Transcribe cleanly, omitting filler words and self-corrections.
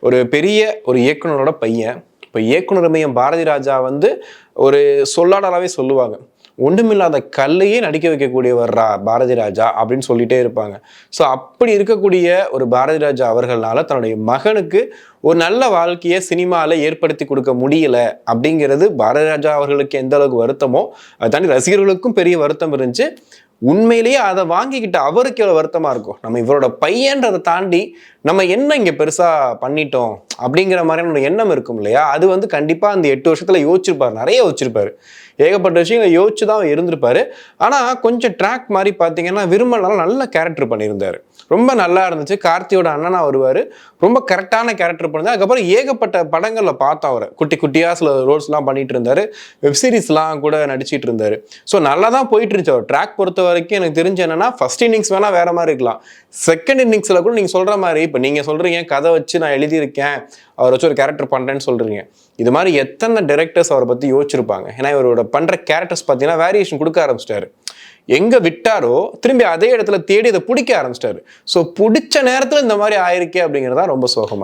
ஒரு பெரிய ஒரு இயக்குனரோட பையன். இப்போ இயக்குனர் மையம் பாரதி ராஜா வந்து ஒரு சொல்லாடலாவே சொல்லுவாங்க. ஒன்றுமில்லாத கல்லையே நடிக்க வைக்கக்கூடியவர்ரா பாரதி ராஜா அப்படின்னு சொல்லிட்டே இருப்பாங்க. ஸோ அப்படி இருக்கக்கூடிய ஒரு பாரதி ராஜா அவர்களால தன்னுடைய மகனுக்கு ஒரு நல்ல வாழ்க்கையை சினிமாவில் ஏற்படுத்தி கொடுக்க முடியல அப்படிங்கிறது பாரதி ராஜா அவர்களுக்கு எந்த அளவுக்கு வருத்தமோ அதை தாண்டி ரசிகர்களுக்கும் பெரிய வருத்தம் இருந்துச்சு. உண்மையிலேயே அதை வாங்கிக்கிட்ட அவருக்கு எவ்வளோ வருத்தமா இருக்கும். நம்ம இவரோட பையன்றதை தாண்டி நம்ம என்ன இங்கே பெருசா பண்ணிட்டோம் அப்படிங்கிற மாதிரியான எண்ணம் இருக்கும் இல்லையா? அது வந்து கண்டிப்பா அந்த 8 வருஷத்துல யோசிச்சிருப்பாரு, நிறைய யோசிச்சிருப்பாரு. ஏகப்பட்ட விஷயங்களை யோசிச்சு தான் இருந்திருப்பாரு. ஆனா கொஞ்சம் ட்ராக் மாதிரி பார்த்தீங்கன்னா விரும்பனால நல்ல கேரக்டர் பண்ணியிருந்தாரு. ரொம்ப நல்லா இருந்துச்சு. கார்த்தியோட அண்ணனா வருவாரு. ரொம்ப கரெக்டான கேரக்டர் பண்ணிருந்தாரு. அதுக்கப்புறம் ஏகப்பட்ட படங்கள்ல பார்த்தோம் அவரை. குட்டி குட்டியா சில ரோல்ஸ்லாம் பண்ணிட்டு இருந்தாரு. வெப்சீரிஸ்லாம் கூட நடிச்சிட்டு இருந்தாரு. ஸோ நல்லா தான் போயிட்டு இருந்துச்சு. அவர் ட்ராக் பொறுத்த வரைக்கும் எனக்கு தெரிஞ்சு என்னன்னா ஃபர்ஸ்ட் இன்னிங்ஸ் வேணா வேற மாதிரி இருக்கலாம். செகண்ட் இன்னிங்ஸ்ல கூட நீங்க சொல்ற மாதிரி இப்போ நீங்க சொல்றீங்க கதை வச்சு நான் எழுதியிருக்கேன், அவரை வச்சு ஒரு கேரக்டர் பண்றேன்னு சொல்றீங்க. இது மாதிரி எத்தனை டைரக்டர்ஸ் அவரை பத்தி யோசிச்சிருப்பாங்க. ஏன்னா இவரோட பண்ற கேரக்டர்ஸ் பார்த்தீங்கன்னா வேரியேஷன் கொடுக்க ஆரம்பிச்சிட்டாரு. எங்க விட்டாரோ திரும்பி அதே இடத்துல தேடி அதை பிடிக்க ஆரம்பிச்சிட்டாரு. ஸோ பிடிச்ச நேரத்துல இந்த மாதிரி ஆயிருக்கே அப்படிங்கிறதா ரொம்ப சோகமா